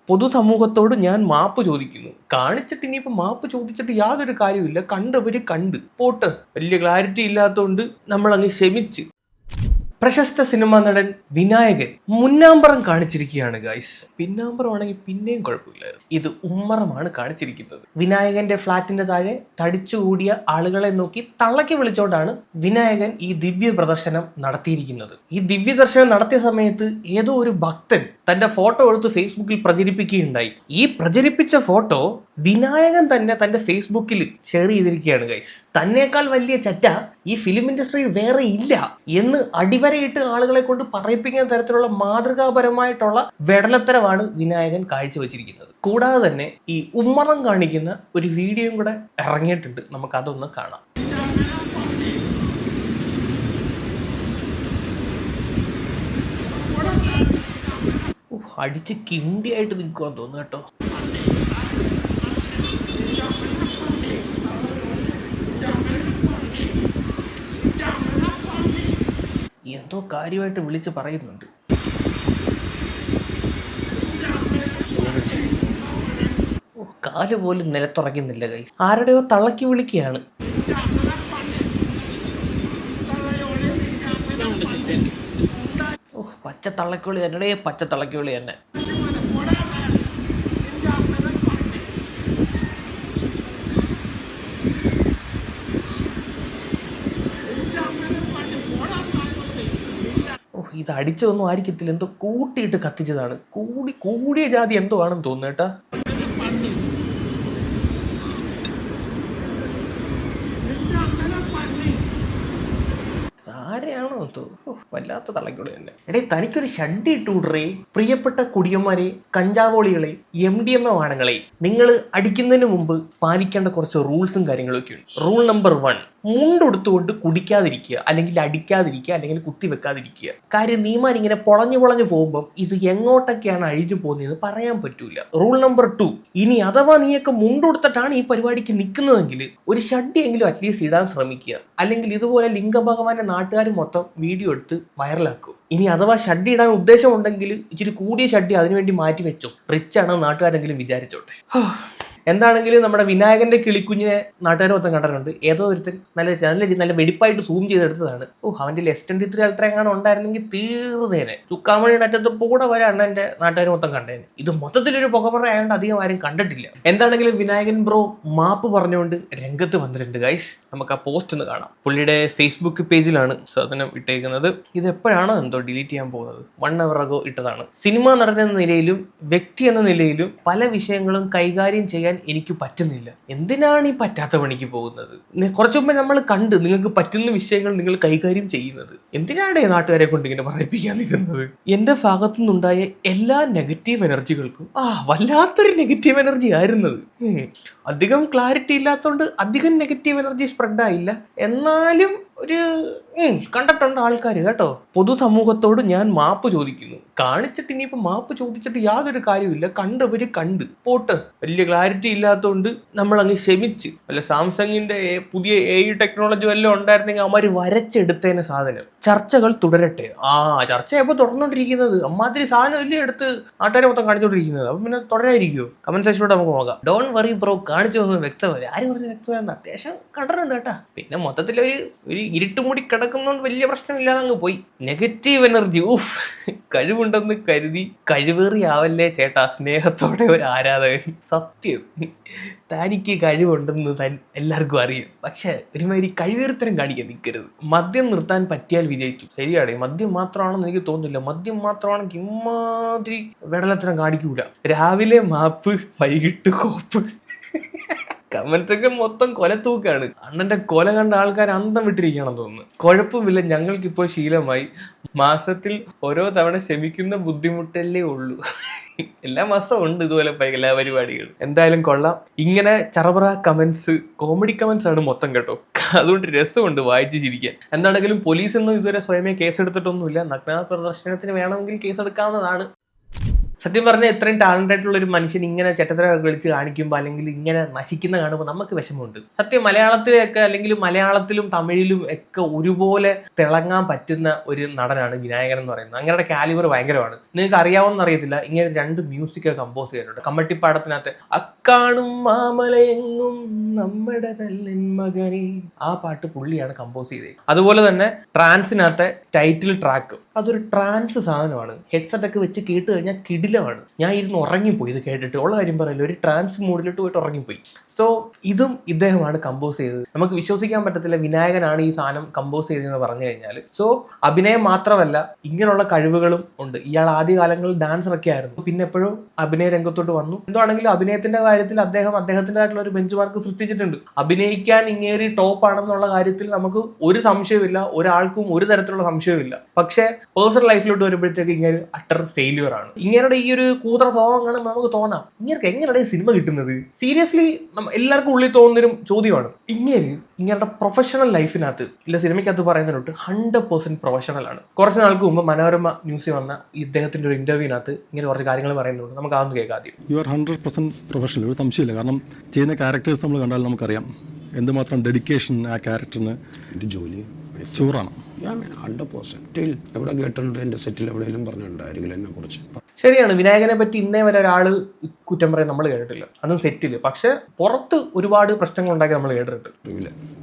പൊതുസമൂഹത്തോട് ഞാൻ മാപ്പ് ചോദിക്കുന്നു. കാണിച്ചിട്ട് ഇനിയിപ്പോൾ മാപ്പ് ചോദിച്ചിട്ട് യാതൊരു കാര്യമില്ല. കണ്ടവര് കണ്ട് പോട്ട്. വലിയ ക്ലാരിറ്റി ഇല്ലാത്തതുകൊണ്ട് നമ്മൾ അങ്ങ് ക്ഷമിച്ച്. പ്രശസ്ത സിനിമാ നടൻ വിനായകൻ മുന്നാമ്പറം കാണിച്ചിരിക്കുകയാണ് ഗൈസ്. പിന്നാമ്പറമാണെങ്കിൽ പിന്നെയും കുഴപ്പമില്ലായിരുന്നു. ഇത് ഉമ്മറമാണ് കാണിച്ചിരിക്കുന്നത്. വിനായകന്റെ ഫ്ളാറ്റിന്റെ താഴെ തടിച്ചുകൂടിയ ആളുകളെ നോക്കി തള്ളക്കി വിളിച്ചോണ്ടാണ് വിനായകൻ ഈ ദിവ്യ പ്രദർശനം നടത്തിയിരിക്കുന്നത്. ഈ ദിവ്യ ദർശനം നടത്തിയ സമയത്ത് ഏതോ ഒരു ഭക്തൻ തന്റെ ഫോട്ടോ എടുത്ത് ഫേസ്ബുക്കിൽ പ്രചരിപ്പിക്കുകയുണ്ടായി. ഈ പ്രചരിപ്പിച്ച ഫോട്ടോ വിനായകൻ തന്നെ തന്റെ ഫേസ്ബുക്കിൽ ഷെയർ ചെയ്തിരിക്കുകയാണ് ഗൈസ്. തന്നേക്കാൾ വലിയ ചറ്റ ഈ ഫിലിം ഇൻഡസ്ട്രിയിൽ വേറെ ഇല്ല എന്ന് അടിവരയിട്ട് ആളുകളെ കൊണ്ട് പറയിപ്പിക്കുന്ന തരത്തിലുള്ള മാതൃകാപരമായിട്ടുള്ള വെടലത്തരമാണ് വിനായകൻ കാഴ്ചവെച്ചിരിക്കുന്നത്. കൂടാതെ തന്നെ ഈ ഉമ്മറം കാണിക്കുന്ന ഒരു വീഡിയോയും കൂടെ ഇറങ്ങിയിട്ടുണ്ട്. നമുക്ക് അതൊന്ന് കാണാം. അടിച്ച് കിണ്ടിയായിട്ട് നിൽക്കുവാന്ന് തോന്നുന്നു കേട്ടോ. എന്തോ കാര്യമായിട്ട് വിളിച്ച് പറയുന്നുണ്ട്. കാല് പോലും നിലത്തുറയ്ക്കുന്നില്ല ഗൈസ്. ആരുടെയോ തള്ളക്കി വിളിക്കുകയാണ്. പച്ച തള്ളക്കിളി തന്നെ, പച്ച തള്ളക്കിളി തന്നെ. ഇത് അടിച്ചതൊന്നും ആയിരിക്കത്തില്ല, എന്തോ കൂട്ടിയിട്ട് കത്തിച്ചതാണ്. കൂടിയ ജാതി എന്തോ ആണെന്ന് തോന്നുന്നു കേട്ടാ. ആരെയാണോ എന്തോ വല്ലാത്ത തളക്കൂടെ തന്നെ. എടേ, തനിക്കൊരു ഷഡ്ഡി ഇട്ടുകൂടറേ. പ്രിയപ്പെട്ട കുടിയന്മാരെ, കഞ്ചാവോളികളെ, MDMA വാണങ്ങളെ, നിങ്ങൾ അടിക്കുന്നതിന് മുമ്പ് പാലിക്കേണ്ട കുറച്ച് റൂൾസും കാര്യങ്ങളൊക്കെ ഉണ്ട്. റൂൾ നമ്പർ 1, മുണ്ടെടുത്തുകൊണ്ട് കുടിക്കാതിരിക്കുക, അല്ലെങ്കിൽ അടിക്കാതിരിക്കുക, അല്ലെങ്കിൽ കുത്തിവെക്കാതിരിക്കുക. കാര്യം നീമാൻ ഇങ്ങനെ പൊളഞ്ഞു പോകുമ്പം ഇത് എങ്ങോട്ടൊക്കെയാണ് അഴിഞ്ഞു പോകുന്നതെന്ന് പറയാൻ പറ്റൂല. റൂൾ നമ്പർ 2, ഇനി അഥവാ നീയൊക്കെ മുണ്ടെടുത്തിട്ടാണ് ഈ പരിപാടിക്ക് നിൽക്കുന്നതെങ്കിൽ ഒരു ഷഡ്ഡി എങ്കിലും അറ്റ്ലീസ്റ്റ് ഇടാൻ ശ്രമിക്കുക. അല്ലെങ്കിൽ ഇതുപോലെ ലിംഗഭഗവാന്റെ നാട്ടുകാർ മൊത്തം വീഡിയോ എടുത്ത് വൈറലാക്കും. ഇനി അഥവാ ഷഡ്ഡി ഇടാൻ ഉദ്ദേശമുണ്ടെങ്കിൽ ഇച്ചിരി കൂടിയ ഷഡ്ഡി അതിനുവേണ്ടി മാറ്റി വെച്ചോ. റിച്ച് ആണ് നാട്ടുകാരെങ്കിലും വിചാരിച്ചോട്ടെ. എന്താണെങ്കിലും നമ്മുടെ വിനായകന്റെ കിളിക്കുഞ്ഞിനെ നാട്ടുകാർ മൊത്തം കണ്ടിട്ടുണ്ട്. ഏതോ ഒരുത്തൻ നല്ല വെടിപ്പായിട്ട് സൂം ചെയ്തെടുത്തതാണ്. അവന്റെ S23 അൾട്ര എങ്ങാനും ഉണ്ടായിരുന്നെങ്കിൽ തീർന്നേനെ. ചുക്കാമണിയുടെ അറ്റത്ത് കൂടെ വരെ അണ്ണന്റെ നാട്ടുകാർ മൊത്തം കണ്ടേനെ. ഇത് മൊത്തത്തിലൊരു പുകപ്പറ ആയതുകൊണ്ട് അധികം ആരും കണ്ടിട്ടില്ല. എന്താണെങ്കിലും വിനായകൻ ബ്രോ മാപ്പ് പറഞ്ഞുകൊണ്ട് രംഗത്ത് വന്നിട്ടുണ്ട് ഗൈസ്. നമുക്ക് ആ പോസ്റ്റ് ഒന്ന് കാണാം. പുള്ളിയുടെ ഫേസ്ബുക്ക് പേജിലാണ് സാധനം ഇട്ടേക്കുന്നത്. ഇത് എപ്പോഴാണോ എന്തോ ഡിലീറ്റ് ചെയ്യാൻ പോകുന്നത്. 1 hour ago ഇട്ടതാണ്. സിനിമാ നടൻ എന്ന നിലയിലും വ്യക്തി എന്ന നിലയിലും പല വിഷയങ്ങളും കൈകാര്യം ചെയ്യാൻ എനിക്ക് പറ്റുന്നില്ല. എന്തിനാണ് ഈ പറ്റാത്ത പണിക്ക് പോകുന്നത്? കുറച്ചു മുമ്പ് നമ്മൾ കണ്ട് നിങ്ങൾക്ക് പറ്റുന്ന വിഷയങ്ങൾ നിങ്ങൾ കൈകാര്യം ചെയ്യുന്നത്. എന്തിനാണ് നാട്ടുകാരെ കൊണ്ട് ഇങ്ങനെ പറയിപ്പിക്കാൻ നിൽക്കുന്നത്? എന്റെ ഭാഗത്തു നിന്നുണ്ടായ എല്ലാ നെഗറ്റീവ് എനർജികൾക്കും വല്ലാത്തൊരു നെഗറ്റീവ് എനർജി ആയിരുന്നത്. അധികം ക്ലാരിറ്റി ഇല്ലാത്തതുകൊണ്ട് അധികം നെഗറ്റീവ് എനർജി സ്പ്രെഡ് ആയില്ല. എന്നാലും ഒരു കണ്ടിട്ടുണ്ട് ആൾക്കാർ കേട്ടോ. പൊതുസമൂഹത്തോട് ഞാൻ മാപ്പ് ചോദിക്കുന്നു. കാണിച്ചിട്ട് ഇനിയിപ്പോൾ മാപ്പ് ചോദിച്ചിട്ട് യാതൊരു കാര്യമില്ല. കണ്ടവര് കണ്ട് പോട്ട്. വലിയ ക്ലാരിറ്റി ഇല്ലാത്തതുകൊണ്ട് നമ്മൾ അങ്ങ് ക്ഷമിച്ച്. അല്ല, സാംസങ്ങിന്റെ പുതിയ AI ടെക്നോളജി വല്ലതും ഉണ്ടായിരുന്നെങ്കിൽ അവന്മാര് വരച്ചെടുത്തേനെ സാധനം. ചർച്ചകൾ തുടരട്ടെ. ചർച്ച എപ്പോൾ തുടർന്നോണ്ടിരിക്കുന്നത്? അമ്മാതിരി സാധനം വലിയ എടുത്ത് നാട്ടുകാരെ മൊത്തം കാണിച്ചോണ്ടിരിക്കുന്നത്. അപ്പം പിന്നെ തുടരായിരിക്കുമോ? കമന്റ് സെക്ഷനിലൂടെ നമുക്ക് നോക്കാം. ഡോൺ വറി ബ്രോ, കാണിച്ചു തന്നത് വ്യക്തമല്ല. ആര് പറഞ്ഞ് വ്യക്തമല്ല? അത്യാവശ്യം കണ്ടിട്ടുണ്ട് കേട്ടാ. പിന്നെ മൊത്തത്തിലൊരു ഇരുട്ടുമുടി കിടക്കുന്നതുകൊണ്ട് വലിയ പ്രശ്നമില്ലാതെ അങ്ങ് പോയി. നെഗറ്റീവ് എനർജി കഴിവുണ്ടെന്ന് കരുതി കഴിവേറിയാവല്ലേ ചേട്ടാ. സ്നേഹത്തോടെ ഒരു ആരാധകൻ. സത്യം, തനിക്ക് കഴിവുണ്ടെന്ന് എല്ലാവർക്കും അറിയാം. പക്ഷെ ഒരുമാതിരി കഴിവേറിത്തരം കാണിക്കാൻ നിൽക്കരുത്. മദ്യം നിർത്താൻ പറ്റിയാൽ വിജയിച്ചു. ശരിയാണ്, മദ്യം മാത്രമാണെന്ന് എനിക്ക് തോന്നുന്നില്ല. മദ്യം മാത്രമാണെങ്കിൽ ഇമാതിരി വെടലത്തരം കാണിക്കൂല. രാവിലെ മാപ്പ്, വൈകിട്ട് കോപ്പ്. കമന്റ് സെക്ഷൻ മൊത്തം കൊലത്തൂക്കാണ്. അണ്ണന്റെ കൊല കണ്ട ആൾക്കാർ അന്തം വിട്ടിരിക്കുകയാണെന്ന് തോന്നുന്നു. കുഴപ്പമില്ല, ഞങ്ങൾക്കിപ്പോൾ ശീലമായി. മാസത്തിൽ ഓരോ തവണ ക്ഷമിക്കുന്ന ബുദ്ധിമുട്ടല്ലേ ഉള്ളൂ. എല്ലാ മാസവും ഉണ്ട് ഇതുപോലെ എല്ലാ പരിപാടികളും. എന്തായാലും കൊള്ളാം. ഇങ്ങനെ ചറപറ കമന്റ്സ്, കോമഡി കമന്റ്സ് ആണ് മൊത്തം കേട്ടോ. അതുകൊണ്ട് രസമുണ്ട് വായിച്ച് ചിരിക്കാൻ. എന്താണെങ്കിലും പോലീസൊന്നും ഇതുവരെ സ്വയമേ കേസെടുത്തിട്ടൊന്നുമില്ല. നഗ്ന പ്രദർശനത്തിന് വേണമെങ്കിൽ കേസെടുക്കാവുന്നതാണ്. സത്യം പറഞ്ഞാൽ ഇത്രയും ടാലന്റ് ആയിട്ടുള്ള ഒരു മനുഷ്യൻ ഇങ്ങനെ ചെറ്റത്തരം കളിച്ച് കാണിക്കുമ്പോൾ അല്ലെങ്കിൽ ഇങ്ങനെ നശിക്കുന്ന കാണുമ്പോൾ നമുക്ക് വിഷമമുണ്ട്. സത്യം മലയാളത്തിലൊക്കെ അല്ലെങ്കിൽ മലയാളത്തിലും തമിഴിലും ഒക്കെ ഒരുപോലെ തിളങ്ങാൻ പറ്റുന്ന ഒരു നടനാണ് വിനായകൻ എന്ന് പറയുന്നത്. അങ്ങനെയുടെ കാലിബർ ഭയങ്കരമാണ്. നിങ്ങൾക്ക് അറിയാവുന്ന അറിയത്തില്ല, ഇങ്ങനെ 2 മ്യൂസിക് കമ്പോസ് ചെയ്തിട്ടുണ്ട്. കമ്മട്ടിപ്പാടത്തിനകത്ത് അക്കാണും മാമലയെങ്ങും നമ്മുടെ തല്ലൻ മകനെ, ആ പാട്ട് പുള്ളിയാണ് കമ്പോസ് ചെയ്തത്. അതുപോലെ തന്നെ ട്രാൻസിനകത്തെ ടൈറ്റിൽ ട്രാക്ക് അതൊരു ട്രാൻസ് സാധനമാണ്. ഹെഡ്സെറ്റ് ഒക്കെ വെച്ച് കേട്ട് കഴിഞ്ഞാൽ കിടിലമാണ്. ഞാൻ ഇരുന്ന് ഉറങ്ങിപ്പോയി ഇത് കേട്ടിട്ട്. ഉള്ള കാര്യം പറയല്ലോ, ഒരു ട്രാൻസ് മൂഡിലിട്ട് പോയിട്ട് ഉറങ്ങിപ്പോയി. സോ ഇതും ഇദ്ദേഹമാണ് കമ്പോസ് ചെയ്തത്. നമുക്ക് വിശ്വസിക്കാൻ പറ്റത്തില്ല വിനായകനാണ് ഈ സാധനം കമ്പോസ് ചെയ്തതെന്ന് പറഞ്ഞു കഴിഞ്ഞാൽ. സോ അഭിനയം മാത്രമല്ല, ഇങ്ങനെയുള്ള കഴിവുകളും ഉണ്ട്. ഇയാൾ ആദ്യകാലങ്ങളിൽ ഡാൻസറൊക്കെ ആയിരുന്നു, പിന്നെ എപ്പോഴും അഭിനയ രംഗത്തോട്ട് വന്നു. എന്താണെങ്കിലും അഭിനയത്തിന്റെ കാര്യത്തിൽ അദ്ദേഹം അദ്ദേഹത്തിൻ്റെതായിട്ടുള്ള ഒരു ബെഞ്ച് മാർക്ക് സൃഷ്ടിച്ചിട്ടുണ്ട്. അഭിനയിക്കാൻ ഇങ്ങേറി ടോപ്പ് ആണെന്നുള്ള കാര്യത്തിൽ നമുക്ക് ഒരു സംശയമില്ല, ഒരാൾക്കും ഒരു തരത്തിലുള്ള സംശയവുമില്ല. പക്ഷേ പേഴ്സണൽ ലൈഫിലോട്ട് വരുമ്പോഴത്തേക്ക് ഇങ്ങനെ അട്ടർ ഫെയിലിയർ ആണ്. ഇങ്ങനെയുടെ ഈ ഒരു കൂതറ സ്വഭാവം കാണുമ്പോൾ നമുക്ക് തോന്നാം, ഇങ്ങനെ എങ്ങനെയാണ് സിനിമ കിട്ടുന്നത്? സീരിയസ്ലി എല്ലാവർക്കും ഉള്ളിൽ തോന്നുന്നൊരു ചോദ്യമാണ്. ഇങ്ങനെയുടെ പ്രൊഫഷണൽ ലൈഫിനകത്ത് ഇല്ല, സിനിമയ്ക്കകത്ത് പറയുന്നതിനോട്ട് 100% പ്രൊഫഷണൽ ആണ്. കുറച്ച് നാൾക്ക് മുമ്പ് മനോരമ ന്യൂസിൽ വന്ന ഇദ്ദേഹത്തിന്റെ ഒരു ഇന്റർവ്യൂവിനകത്ത് ഇങ്ങനെ കുറച്ച് കാര്യങ്ങൾ പറയുന്നുണ്ട്. നമുക്ക് അതൊന്ന് കേൾക്കാം. യു ആർ 100% പ്രൊഫഷണൽ, ഒരു സംശയമില്ല. കാരണം ചെയ്യുന്ന ക്യാരക്ടേഴ്സ് നമ്മൾ കണ്ടാൽ നമുക്കറിയാം എന്തുമാത്രം ഡെഡിക്കേഷൻ ആ ക്യാരക്ടറിന്. എൻ്റെ ജോലി ചോറാണ്. 100% എവിടെ കേട്ടിട്ടുണ്ട്, എൻ്റെ സെറ്റിൽ എവിടെയെങ്കിലും പറഞ്ഞിട്ടുണ്ട് ആരെങ്കിലും എന്നെ കുറിച്ച്. ശരിയാണ്, വിനായകനെ പറ്റി ഇന്നേ വരെ ഒരാള് കുറ്റം പറയാൻ നമ്മൾ കേട്ടിട്ടില്ല, അതും സെറ്റില്. പക്ഷെ പുറത്ത് ഒരുപാട് പ്രശ്നങ്ങൾ ഉണ്ടാക്കി നമ്മൾ കേട്ടിട്ടുണ്ട്.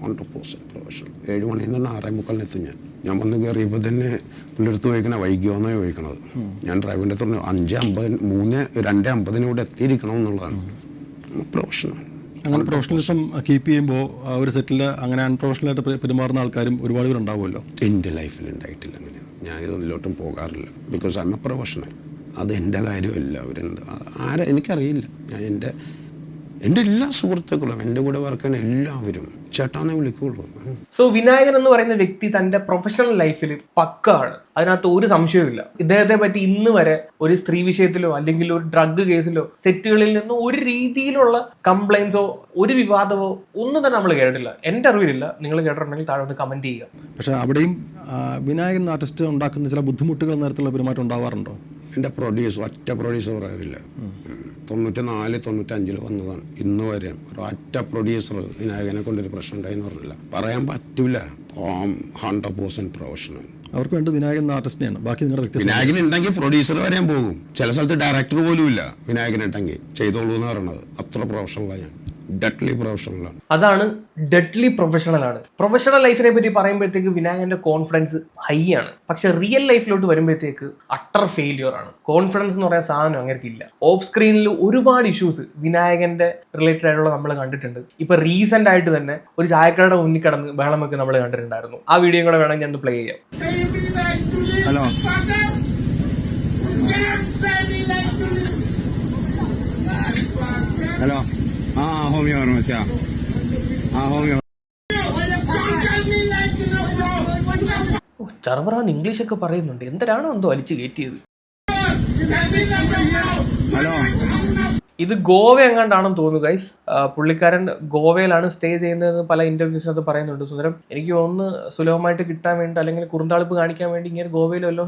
100% പ്രൊഫഷണൽ. 7 മണിയിൽ നിന്ന് 6:45 ഞാൻ വന്ന് കയറിയപ്പോൾ തന്നെ പുള്ളിയെടുത്ത് ചോദിക്കണേ വൈകിയോന്നോ ചോദിക്കണത്. ഞാൻ ഡ്രൈവറിൻ്റെ അടുത്ത് 2:50 ഇവിടെ എത്തിയിരിക്കണം എന്നുള്ളതാണ്. പ്രൊഫഷണൽ. അങ്ങനെ പ്രൊഫഷണലിസം കീപ്പ് ചെയ്യുമ്പോൾ ഒരു സെറ്റിൽ അങ്ങനെ അൺപ്രൊഫഷണലായിട്ട് പെരുമാറുന്ന ആൾക്കാരും ഒരുപാട് പേരുണ്ടാവുമല്ലോ. എൻ്റെ ലൈഫിൽ ഉണ്ടായിട്ടില്ല അങ്ങനെ. ഞാൻ ഇതൊന്നിലോട്ടും പോകാറില്ല. Because I M A professional. അത് എൻ്റെ കാര്യമല്ല. എനിക്കറിയില്ല. ഞാൻ എൻ്റെ എല്ലാ സുഹൃത്തുക്കളും, എൻ്റെ കൂടെ വർക്ക് ചെയ്യുന്ന എല്ലാവരും ചേട്ടാന്നേ വിളിക്കുള്ളൂ. സോ വിനായകൻ എന്ന് പറയുന്ന വ്യക്തി തന്റെ പ്രൊഫഷണൽ ലൈഫിൽ പക്കാണ്, അതിനകത്ത് ഒരു സംശയവുമില്ല. ഇദ്ദേഹത്തെ പറ്റി ഇന്ന് വരെ ഒരു സ്ത്രീ വിഷയത്തിലോ അല്ലെങ്കിൽ ഒരു ഡ്രഗ് കേസിലോ സെറ്റുകളിൽ നിന്നോ ഒരു രീതിയിലുള്ള കംപ്ലൈൻസോ ഒരു വിവാദമോ ഒന്നും തന്നെ നമ്മൾ കേട്ടിട്ടില്ല. എൻ്റെ അറിവിലില്ല. നിങ്ങൾ കേട്ടിട്ടുണ്ടെങ്കിൽ താഴെ ഒന്ന് കമന്റ് ചെയ്യുക. പക്ഷെ അവിടെയും വിനായകൻ ആർട്ടിസ്റ്റ് ഉണ്ടാക്കുന്ന ചില ബുദ്ധിമുട്ടുകൾ നേരത്തുള്ള പെരുമാറ്റം ഉണ്ടാവാറുണ്ടോ? എൻ്റെ ഒറ്റ പ്രൊഡ്യൂസർ പറയാറില്ല. 94-95 വന്നതാണ്. ഇന്ന് വരെ ഒറ്റ പ്രൊഡ്യൂസർ വിനായകനെ കൊണ്ടൊരു പ്രശ്നം ഉണ്ടായെന്ന് പറഞ്ഞില്ല. പറയാൻ പറ്റില്ല. 100% പ്രൊഫഷണൽ. അവർക്ക് വേണ്ടി വിനായകൻ ആർട്ടിസ്റ്റിനെയാണ്. ബാക്കി നിങ്ങളുടെ വ്യക്തി വിനായകൻ ഉണ്ടെങ്കിൽ പ്രൊഡ്യൂസർ വരെയും പോകും. ചില സ്ഥലത്ത് ഡയറക്ടർ പോലും ഇല്ല. വിനായകൻ ഉണ്ടെങ്കിൽ ചെയ്തോളൂ എന്ന് പറയണത്. അത്ര പ്രൊഫഷണലാണ് ഞാൻ. ഡെഡ്ലി പ്രൊഫഷണലാണ്. അതാണ് ഡെഡ്ലി പ്രൊഫഷണൽ ആണ്. പ്രൊഫഷണൽ ലൈഫിനെ പറ്റി പറയുമ്പോഴത്തേക്ക് വിനായകന്റെ കോൺഫിഡൻസ് ഹൈ ആണ്. പക്ഷെ റിയൽ ലൈഫിലോട്ട് വരുമ്പോഴത്തേക്ക് അട്ടർ ഫെയിലിയർ ആണ്. കോൺഫിഡൻസ് എന്ന് പറയുന്ന സാധനം അങ്ങനെ ഇല്ല. ഓഫ് സ്ക്രീനിൽ ഒരുപാട് ഇഷ്യൂസ് വിനായകന്റെ റിലേറ്റഡ് ആയിട്ടുള്ള നമ്മൾ കണ്ടിട്ടുണ്ട്. ഇപ്പൊ റീസെന്റ് ആയിട്ട് തന്നെ ഒരു ചായക്കടയുടെ മുന്നിൽ കിടന്ന് ബഹളം വെക്ക് നമ്മൾ കണ്ടിട്ടുണ്ടായിരുന്നു. ആ വീഡിയോ കൂടെ വേണമെങ്കിൽ ഞാൻ ഒന്ന് പ്ലേ ചെയ്യാം. ഹലോ ഹലോ ഹോമിയോ ചറവറാന്ന് ഇംഗ്ലീഷ് ഒക്കെ പറയുന്നുണ്ട്. എന്തരാണോ എന്തോ അലിച്ചു കയറ്റിയത്. ഹലോ ഇത് ഗോവ എങ്ങാണ്ടാണെന്ന് തോന്നുന്നു ഗൈസ്. പുള്ളിക്കാരൻ ഗോവയിലാണ് സ്റ്റേ ചെയ്യുന്നതെന്ന് പല ഇന്റർവ്യൂസിനകത്ത് പറയുന്നുണ്ട്. സുന്ദരം, എനിക്ക് ഒന്ന് സുലഭമായിട്ട് കിട്ടാൻ വേണ്ടി അല്ലെങ്കിൽ കുറുന്താളിപ്പ് കാണിക്കാൻ വേണ്ടി ഇങ്ങനെ ഗോവയിലല്ലോ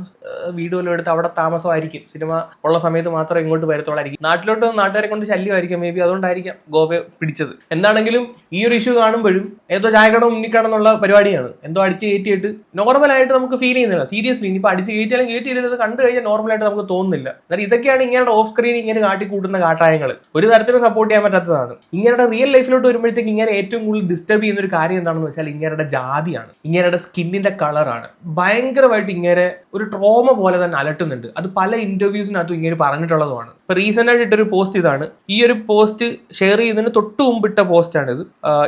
വീട് വല്ലതും എടുത്ത് അവിടെ താമസമായിരിക്കും. സിനിമ ഉള്ള സമയത്ത് മാത്രം ഇങ്ങോട്ട് വരത്തോളായിരിക്കും. നാട്ടിലോട്ട് നാട്ടുകാരെ കൊണ്ട് ശല്യമായിരിക്കും മേ ബി. അതുകൊണ്ടായിരിക്കാം ഗോവ പിടിച്ചത്. എന്താണെങ്കിലും ഈ ഒരു ഇഷ്യൂ കാണുമ്പോഴും ഏതോ ചായക്കട മുന്നിക്കടന്നുള്ള പരിപാടിയാണ്. എന്തോ അടിച്ച് കയറ്റിയിട്ട് നോർമലായിട്ട് നമുക്ക് ഫീൽ ചെയ്യുന്നില്ല. സീരിയസ്ലി ഇനിയിപ്പോൾ അടിച്ച് കയറ്റിയാലും കയറ്റിയില്ലത് കണ്ടു കഴിഞ്ഞാൽ നോർമലായിട്ട് നമുക്ക് തോന്നുന്നില്ല. എന്നാൽ ഇതൊക്കെയാണ് ഇങ്ങനെ ഓഫ് സ്ക്രീൻ ഇങ്ങനെ കാട്ടിക്കൂട്ടുന്ന കാട്ടായ ഒരു തരത്തിലും സപ്പോർട്ട് ചെയ്യാൻ പറ്റാത്തതാണ്. ഇങ്ങനെയുടെ റിയൽ ലൈഫിലോട്ട് വരുമ്പോഴത്തേക്ക് ഇങ്ങനെ ഏറ്റവും കൂടുതൽ ഡിസ്റ്റർബ് ചെയ്യുന്ന ഒരു കാര്യം എന്താണെന്ന് വെച്ചാൽ ഇങ്ങനെയുടെ ജാതിയാണ്, ഇങ്ങനെയുടെ സ്കിന്നിന്റെ കളറാണ്. ഭയങ്കരമായിട്ട് ഇങ്ങനെ ഒരു ട്രോമ പോലെ തന്നെ അലട്ടുന്നുണ്ട്. അത് പല ഇന്റർവ്യൂസിനകത്തും ഇങ്ങനെ പറഞ്ഞിട്ടുള്ളതുമാണ്. ഇപ്പൊ റീസെന്റ് ആയിട്ട് ഇട്ടൊരു പോസ്റ്റ് ഇതാണ്. ഈ ഒരു പോസ്റ്റ് ഷെയർ ചെയ്യുന്നതിന് തൊട്ട് മുമ്പിട്ട പോസ്റ്റാണ് ഇത്.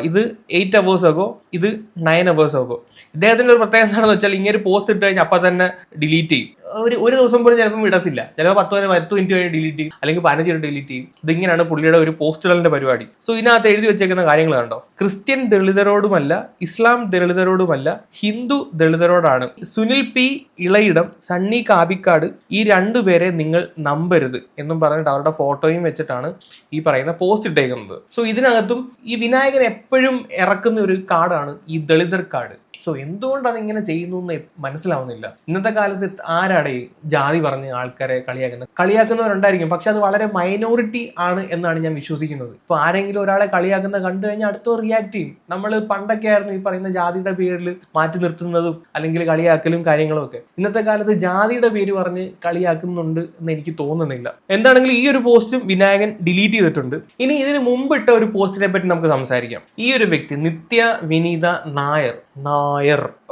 ഇത് 8 hours ago, ഇത് 9 hours ago. ഇദ്ദേഹത്തിന്റെ ഒരു പ്രത്യേകത എന്താണെന്ന് വെച്ചാൽ ഇങ്ങനെ പോസ്റ്റ് ഇട്ട് കഴിഞ്ഞാൽ അപ്പൊ തന്നെ ഡിലീറ്റ് ചെയ്യും. ഒരു ദിവസം പോലും ചിലപ്പോൾ വിടത്തില്ല. ചിലപ്പോൾ 10 മിനിറ്റ് കഴിഞ്ഞ് ഡിലീറ്റ് ചെയ്യും, അല്ലെങ്കിൽ 15 മിനിറ്റ് ഡിലീറ്റ് ചെയ്യും. ഇതിങ്ങനെയാണ് പുള്ളിയുടെ ഒരു പോസ്റ്റുകളുടെ പരിപാടി. സോ ഇതിനകത്ത് എഴുതി വെച്ചേക്കുന്ന കാര്യങ്ങൾ കണ്ടോ. ക്രിസ്ത്യൻ ദളിതരോടുമല്ല, ഇസ്ലാം ദളിതരോടുമല്ല, ഹിന്ദു ദളിതരോടാണ്. സുനിൽ പി ഇളയിടം, സണ്ണി കാപ്പിക്കാട് ഈ രണ്ടുപേരെ നിങ്ങൾ നമ്പരുത് എന്നും പറഞ്ഞിട്ട് അവരുടെ ഫോട്ടോയും വെച്ചിട്ടാണ് ഈ പറയുന്ന പോസ്റ്റ് ഇട്ടേക്കുന്നത്. സോ ഇതിനകത്തും ഈ വിനായകൻ എപ്പോഴും ഇറക്കുന്ന ഒരു കാർഡാണ് ഈ ദളിതർ കാർഡ്. സോ എന്തുകൊണ്ടാണ് ഇങ്ങനെ ചെയ്യുന്നു എന്ന് മനസ്സിലാവുന്നില്ല. ഇന്നത്തെ കാലത്ത് ആരാടെ ജാതി പറഞ്ഞ് ആൾക്കാരെ കളിയാക്കുന്നവരുണ്ടായിരിക്കും, പക്ഷെ അത് വളരെ മൈനോറിറ്റി ആണ് എന്നാണ് ഞാൻ വിശ്വസിക്കുന്നത്. ഇപ്പൊ ആരെങ്കിലും ഒരാളെ കളിയാക്കുന്ന കണ്ടു കഴിഞ്ഞാൽ അടുത്തവർ റിയാക്ട് ചെയ്യും. നമ്മൾ പണ്ടൊക്കെ ആയിരുന്നു ഈ പറയുന്ന ജാതിയുടെ പേരിൽ മാറ്റി നിർത്തുന്നതും അല്ലെങ്കിൽ കളിയാക്കലും കാര്യങ്ങളും ഒക്കെ. ഇന്നത്തെ കാലത്ത് ജാതിയുടെ പേര് പറഞ്ഞ് കളിയാക്കുന്നുണ്ട് എന്ന് എനിക്ക് തോന്നുന്നില്ല. എന്താണെങ്കിലും ഈ ഒരു പോസ്റ്റും വിനായകൻ ഡിലീറ്റ് ചെയ്തിട്ടുണ്ട്. ഇനി ഇതിന് മുമ്പിട്ട ഒരു പോസ്റ്റിനെ പറ്റി നമുക്ക് സംസാരിക്കാം. ഈ ഒരു വ്യക്തി നിത്യ വിനീത നായർ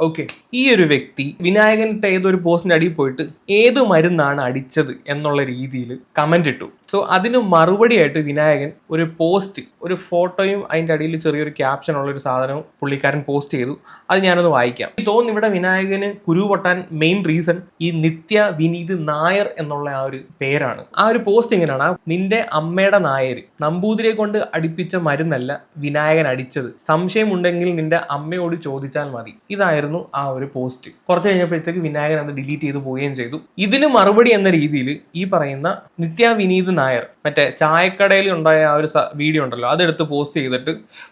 ഓക്കെ, ഈ ഒരു വ്യക്തി വിനായകന്റെ ഏതൊരു പോസ്റ്റിന്റെ അടിയിൽ പോയിട്ട് ഏത് മരുന്നാണ് അടിച്ചത് എന്നുള്ള രീതിയിൽ കമന്റ് ഇട്ടു. സോ അതിന് മറുപടിയായിട്ട് വിനായകൻ ഒരു പോസ്റ്റ്, ഒരു ഫോട്ടോയും അതിന്റെ അടിയിൽ ചെറിയൊരു ക്യാപ്ഷൻ ഉള്ള ഒരു സാധനവും പുള്ളിക്കാരൻ പോസ്റ്റ് ചെയ്തു. അത് ഞാനൊന്ന് വായിക്കാം. തോന്നുന്നു ഇവിടെ വിനായകന് കുരു പൊട്ടാൻ മെയിൻ റീസൺ ഈ നിത്യ വിനീത് നായർ എന്നുള്ള ആ ഒരു പേരാണ്. ആ ഒരു പോസ്റ്റ് ഇങ്ങനെയാണ്: നിന്റെ അമ്മയുടെ നായര് നമ്പൂതിരിയെ കൊണ്ട് അടിപ്പിച്ച മരുന്നല്ല വിനായകൻ അടിച്ചത്, സംശയമുണ്ടെങ്കിൽ നിന്റെ അമ്മയോട് ചോദിച്ചാൽ മതി. ഇതായിരുന്നു ആ ഒരു പോസ്റ്റ്. കുറച്ച് കഴിഞ്ഞപ്പോഴത്തേക്ക് വിനായകൻ അത് ഡിലീറ്റ് ചെയ്ത് പോവുകയും ചെയ്തു. ഇതിന് മറുപടി എന്ന രീതിയിൽ ഈ പറയുന്ന നിത്യ വിനീത് നായർ മറ്റേ ചായക്കടയിൽ ഉണ്ടായ ആ ഒരു വീഡിയോ ഉണ്ടല്ലോ, അതെടുത്ത് പോസ്റ്റ് ചെയ്തിട്ട്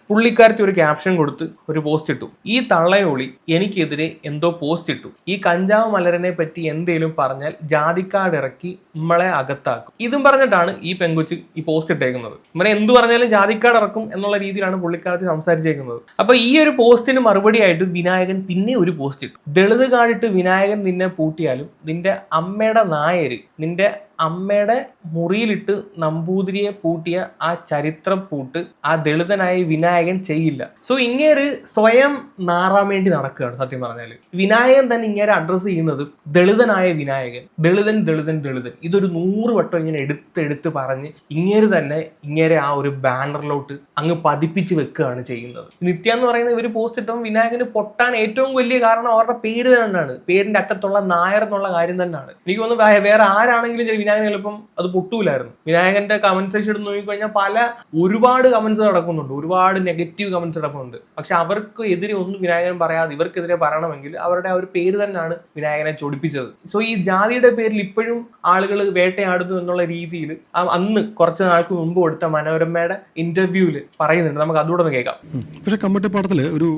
പുള്ളിക്കാരത്തി ഒരു ക്യാപ്ഷൻ കൊടുത്ത് ഒരു പോസ്റ്റ് ഇട്ടു: ഈ തള്ളയോളി എനിക്കെതിരെ എന്തോ പോസ്റ്റ് ഇട്ടു, ഈ കഞ്ചാവ് മലരനെ പറ്റി എന്തേലും പറഞ്ഞാൽ ജാതിക്കാട് ഇറക്കി നമ്മളെ അകത്താക്കും. ഇതും പറഞ്ഞിട്ടാണ് ഈ പെങ്കൊച്ച് ഈ പോസ്റ്റ് ഇട്ടേക്കുന്നത്. ഇവരെ എന്ത് പറഞ്ഞാലും ജാതിക്കാട് ഇറക്കും എന്നുള്ള രീതിയിലാണ് പുള്ളിക്കാരത്തി സംസാരിച്ചേക്കുന്നത്. അപ്പൊ ഈ ഒരു പോസ്റ്റിന് മറുപടിയായിട്ട് വിനായകൻ പിന്നെ ഒരു പോസ്റ്റ് ഇട്ടു: ദളിത് കാടിട്ട് വിനായകൻ നിന്നെ പൂട്ടിയാലും നിന്റെ അമ്മയുടെ നായര് നിന്റെ അമ്മയുടെ മുറിയിലിട്ട് നമ്പൂതിരിയെ പൂട്ടിയ ആ ചരിത്ര പൂട്ട് ആ ദളിതനായ വിനായകൻ ചെയ്യില്ല. സോ ഇങ്ങേര് സ്വയം നാറാൻ വേണ്ടി നടക്കുകയാണ്. സത്യം പറഞ്ഞാല് വിനായകൻ തന്നെ ഇങ്ങേരെ അഡ്രസ്സ് ചെയ്യുന്നത് ദളിതനായ വിനായകൻ, ദളിതൻ ദളിതൻ ദളിതൻ. ഇതൊരു 100 വട്ടം ഇങ്ങനെ എടുത്ത് പറഞ്ഞ് ഇങ്ങേര് തന്നെ ഇങ്ങേരെ ആ ഒരു ബാനറിലോട്ട് അങ്ങ് പതിപ്പിച്ച് വെക്കുകയാണ് ചെയ്യുന്നത്. നിത്യ എന്ന് പറയുന്ന ഇവര് പോസ്റ്റ് ഇട്ടപ്പോൾ വിനായകന് പൊട്ടാൻ ഏറ്റവും വലിയ കാരണം അവരുടെ പേര് തന്നെയാണ്. പേരിന്റെ അറ്റത്തുള്ള നായർ എന്നുള്ള കാര്യം തന്നെയാണ്. എനിക്ക് തോന്നുന്നു വേറെ ആരാണെങ്കിലും വിനായകൻ ചിലപ്പം അത് പൊട്ടൂലായിരുന്നു. വിനായകന്റെ കമന്റ് സെക്ഷൻ എടുത്ത് നോക്കിക്കഴിഞ്ഞാൽ ഒരുപാട് കമന്റ്സ് നടക്കുന്നുണ്ട്, ഒരുപാട് നെഗറ്റീവ് കമന്റ്സ് നടക്കുന്നുണ്ട്. പക്ഷെ അവർക്ക് എതിരെ ഒന്നും വിനായകൻ പറയാതെ ഇവർക്കെതിരെ പറയണമെങ്കിൽ അവരുടെ ആ ഒരു പേര് തന്നെയാണ് വിനായകനെ ചൊടിപ്പിച്ചത്. സോ ഈ ജാതിയുടെ പേരിൽ ഇപ്പോഴും ആളുകൾ വേട്ടയാടുന്നു എന്നുള്ള രീതിയിൽ അന്ന് കുറച്ച് നാൾക്ക് മുമ്പ് കൊടുത്ത മനോരമയുടെ ഇന്റർവ്യൂവിൽ പറയുന്നുണ്ട്. നമുക്ക് അതുകൂടെ ഒന്ന് കേൾക്കാം. പക്ഷെ കമ്മട്ടിപ്പാടത്തിൽ ഒരു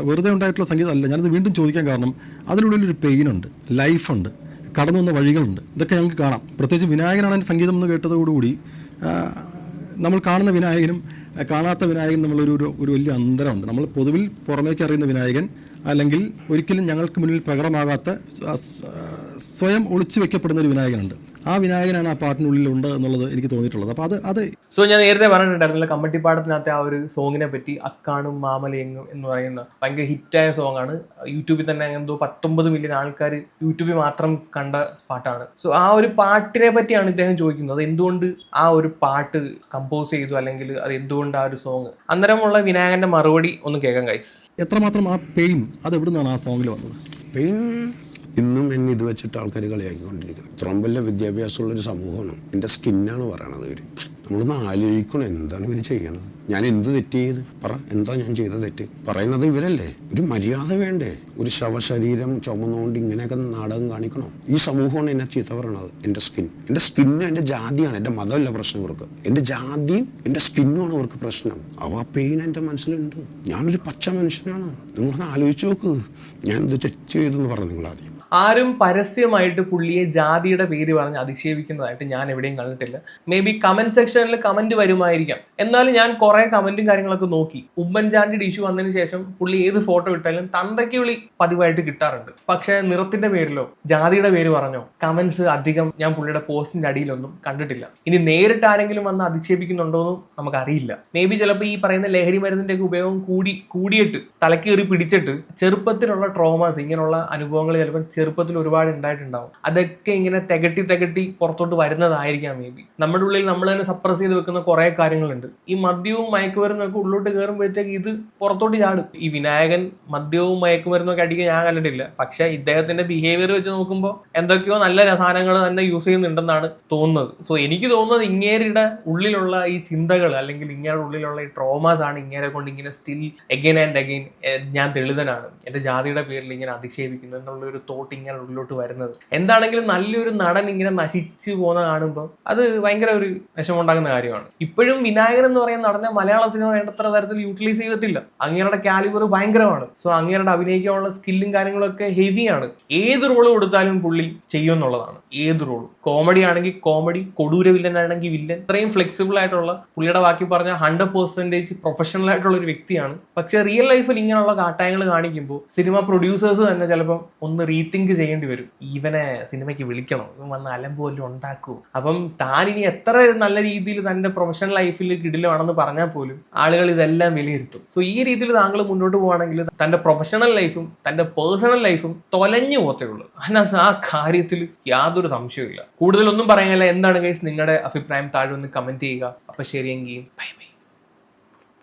വെറുതെ ഉണ്ടായിട്ടുള്ള സംഗീതം അല്ല. ഞാനത് വീണ്ടും ചോദിക്കാൻ കാരണം അതിനുള്ളിൽ ഒരു പെയിനുണ്ട്, ലൈഫുണ്ട്, കടന്നു വന്ന വഴികളുണ്ട്. ഇതൊക്കെ ഞങ്ങൾക്ക് കാണാം. പ്രത്യേകിച്ച് വിനായകനാണ് അതിൻ്റെ സംഗീതം എന്ന് കേട്ടതോടുകൂടി നമ്മൾ കാണുന്ന വിനായകനും കാണാത്ത വിനായകനും നമ്മളൊരു വലിയ അന്തരമുണ്ട്. നമ്മൾ പൊതുവിൽ പുറമേക്ക് അറിയുന്ന വിനായകൻ അല്ലെങ്കിൽ ഒരിക്കലും ഞങ്ങൾക്ക് മുന്നിൽ പ്രകടമാകാത്ത സ്വയം ഒളിച്ചു വെക്കപ്പെടുന്ന ഒരു വിനായകനുണ്ട്. ആ വിനായകനാണ് ആ പാട്ടിനുള്ളിൽ ഉണ്ട് എന്നുള്ളത് എനിക്ക് തോന്നിയിട്ടുള്ളത്. അപ്പോൾ അത് സോ ഞാൻ നേരത്തെ പറഞ്ഞിട്ടുണ്ടായിരുന്നില്ല കമ്മട്ടിപ്പാടത്തിനകത്തെ ആ ഒരു സോങ്ങിനെ പറ്റി, അക്കാണും മാമലയെങ്ങും എന്ന് പറയുന്ന ഭയങ്കര ഹിറ്റായ സോങ് ആണ്. യൂട്യൂബിൽ തന്നെ എന്തോ 19 മില്യൺ ആൾക്കാർ യൂട്യൂബിൽ മാത്രം കണ്ട പാട്ടാണ്. സോ ആ ഒരു പാട്ടിനെ പറ്റിയാണ് ഇദ്ദേഹം ചോദിക്കുന്നത്. എന്തുകൊണ്ട് ആ ഒരു പാട്ട് കമ്പോസ് ചെയ്തു, അല്ലെങ്കിൽ അത് എന്തുകൊണ്ട് ആ ഒരു സോങ്. അന്നേരമുള്ള വിനായകന്റെ മറുപടി ഒന്ന് കേൾക്കാം ഗൈസ്. എത്രമാത്രം ആ പെയിൻ അത് എവിടെ നിന്നാണ് ആ സോങ്ങിൽ വന്നത്? പെയിൻ ഇന്നും എന്നെ ഇത് വെച്ചിട്ട് ആൾക്കാർ കളിയാക്കിക്കൊണ്ടിരിക്കുന്നത്. ഇത്രയും വലിയ വിദ്യാഭ്യാസമുള്ളൊരു സമൂഹമാണ്. എൻ്റെ സ്കിന്നാണ് പറയണത്. ഇവർ നമ്മളൊന്ന് ആലോചിക്കണം, എന്താണ് ഇവർ ചെയ്യണത്? ഞാൻ എന്ത് തെറ്റ് ചെയ്ത് എന്താ ഞാൻ ചെയ്ത തെറ്റ്? പറയുന്നത് ഇവരല്ലേ. ഒരു മര്യാദ വേണ്ടേ? ഒരു ശവശരീരം ചുമന്നുകൊണ്ട് ഇങ്ങനെയൊക്കെ നാടകം കാണിക്കണോ? ഈ സമൂഹമാണ് എന്നെ ചീത്ത പറയണത്. എൻ്റെ സ്കിന്ന് എൻ്റെ ജാതിയാണ്. എൻ്റെ മതമല്ല പ്രശ്നം ഇവർക്ക്. എൻ്റെ ജാതിയും എൻ്റെ സ്കിന്നുമാണ് അവർക്ക് പ്രശ്നം. ആ പെയിൻ എൻ്റെ മനസ്സിലുണ്ട്. ഞാനൊരു പച്ച മനുഷ്യനാണ്. നിങ്ങളൊന്ന് ആലോചിച്ച് നോക്ക്, ഞാൻ എന്ത് തെറ്റ് ചെയ്തെന്ന് പറഞ്ഞു നിങ്ങളാദ്യം. ആരും പരസ്യമായിട്ട് പുള്ളിയെ ജാതിയുടെ പേര് പറഞ്ഞ് അധിക്ഷേപിക്കുന്നതായിട്ട് ഞാൻ എവിടെയും കണ്ടിട്ടില്ല. മേ ബി കമന്റ് സെക്ഷനിൽ കമന്റ് വരുമായിരിക്കാം. എന്നാലും ഞാൻ കുറെ കമന്റും കാര്യങ്ങളൊക്കെ നോക്കി. ഉമ്മൻചാണ്ടിയുടെ ഇഷ്യൂ വന്നതിന് ശേഷം പുള്ളി ഏത് ഫോട്ടോ ഇട്ടാലും തന്തയ്ക്ക് വിളി പതിവായിട്ട് കിട്ടാറുണ്ട്. പക്ഷെ നിറത്തിന്റെ പേരിലോ ജാതിയുടെ പേര് പറഞ്ഞോ കമന്റ്സ് അധികം ഞാൻ പുള്ളിയുടെ പോസ്റ്റിന്റെ അടിയിലൊന്നും കണ്ടിട്ടില്ല. ഇനി നേരിട്ട് ആരെങ്കിലും വന്ന് അധിക്ഷേപിക്കുന്നുണ്ടോന്നും നമുക്കറിയില്ല. മേ ബി ചിലപ്പോൾ ഈ പറയുന്ന ലഹരി മരുന്നിന്റെ ഉപയോഗം കൂടിയിട്ട് തലക്കേറി പിടിച്ചിട്ട് ചെറുപ്പത്തിലുള്ള ട്രോമാസ്, ഇങ്ങനെയുള്ള അനുഭവങ്ങൾ ചിലപ്പോൾ ചെറുപ്പത്തിൽ ഒരുപാട് ഉണ്ടായിട്ടുണ്ടാവും. അതൊക്കെ ഇങ്ങനെ തികട്ടി പുറത്തോട്ട് വരുന്നതായിരിക്കാം. മേ ബി നമ്മുടെ ഉള്ളിൽ നമ്മൾ തന്നെ സപ്രസ് ചെയ്ത് വെക്കുന്ന കുറെ കാര്യങ്ങളുണ്ട്. ഈ മദ്യവും മയക്കുമരുന്നും ഒക്കെ ഉള്ളോട്ട് കയറുമ്പോഴത്തേക്ക് ഇത് പുറത്തോട്ട് ചാടും. ഈ വിനായകൻ മദ്യവും മയക്കുമരുന്നും ഒക്കെ അടിക്കാൻ ഞാൻ കണ്ടിട്ടില്ല. പക്ഷെ ഇദ്ദേഹത്തിന്റെ ബിഹേവിയർ വെച്ച് നോക്കുമ്പോൾ എന്തൊക്കെയോ നല്ല സാധനങ്ങൾ തന്നെ യൂസ് ചെയ്യുന്നുണ്ടെന്നാണ് തോന്നുന്നത്. സോ എനിക്ക് തോന്നുന്നത് ഇങ്ങേരുടെ ഉള്ളിലുള്ള ഈ ചിന്തകൾ അല്ലെങ്കിൽ ഇങ്ങേരുടെ ഉള്ളിലുള്ള ഈ ട്രോമാസ് ആണ് ഇങ്ങേരെ കൊണ്ട് ഇങ്ങനെ സ്റ്റിൽ അഗൈൻ ആൻഡ് അഗൈൻ ഞാൻ ദളിതനാണ്, എന്റെ ജാതിയുടെ പേരിൽ ഇങ്ങനെ അധിക്ഷേപിക്കുന്നു എന്നുള്ള ഒരു തോട്ട് ഇങ്ങനെ ഉള്ളിലോട്ട് വരുന്നത്. എന്താണെങ്കിലും നല്ലൊരു നടൻ ഇങ്ങനെ നശിച്ചു പോകുന്ന കാണുമ്പോൾ അത് ഭയങ്കര ഒരു വിഷമമുണ്ടാകുന്ന കാര്യമാണ്. ഇപ്പോഴും വിനായകൻ എന്ന് പറയുന്ന നടനെ മലയാള സിനിമ വേണ്ടത്ര തരത്തിൽ യൂട്ടിലൈസ് ചെയ്തിട്ടില്ല. അങ്ങേരുടെ കാലിബർ ഭയങ്കരമാണ്. സോ അങ്ങേരുടെ അഭിനയിക്കാനുള്ള സ്കില്ലും കാര്യങ്ങളൊക്കെ ഹെവിയാണ്. ഏത് റോള് കൊടുത്താലും പുള്ളി ചെയ്യുമെന്നുള്ളതാണ്. ഏത് റോളും കോമഡി ആണെങ്കിൽ കോമഡി, കൊടൂര വില്ലൻ ആണെങ്കിൽ വില്ലൻ, ഇത്രയും ഫ്ലെക്സിബിൾ ആയിട്ടുള്ള പുള്ളിയുടെ ബാക്കി പറഞ്ഞ 100% പ്രൊഫഷണൽ ആയിട്ടുള്ള ഒരു വ്യക്തിയാണ്. പക്ഷെ റിയൽ ലൈഫിൽ ഇങ്ങനെയുള്ള കാട്ടായങ്ങൾ കാണിക്കുമ്പോൾ സിനിമ പ്രൊഡ്യൂസേഴ്സ് തന്നെ ചിലപ്പം ഒന്ന് റീതിങ്ക് ചെയ്യേണ്ടി വരും. ഇവനെ സിനിമയ്ക്ക് വിളിക്കണം, ഇവൻ വന്ന് അലമ്പോലും ഉണ്ടാക്കൂ. അപ്പം താൻ ഇനി എത്ര നല്ല രീതിയിൽ തന്റെ പ്രൊഫഷണൽ ലൈഫിൽ കിടിലമാണെന്ന് പറഞ്ഞാൽ പോലും ആളുകൾ ഇതെല്ലാം വിലയിരുത്തും. സോ ഈ രീതിയിൽ താങ്കൾ മുന്നോട്ട് പോവുകയാണെങ്കിൽ തന്റെ പ്രൊഫഷണൽ ലൈഫും തന്റെ പേഴ്സണൽ ലൈഫും തൊലഞ്ഞു പോത്തേ ഉള്ളൂ. അതിനകത്ത് ആ കാര്യത്തിൽ യാതൊരു സംശയവും ഇല്ല. കൂടുതലൊന്നും പറയാനില്ല. എന്താണ് ഗൈസ് നിങ്ങളുടെ അഭിപ്രായം താഴെ ഒന്ന് കമന്റ് ചെയ്യുക. അപ്പൊ ശരിയെങ്കിൽ ബൈ ബൈ.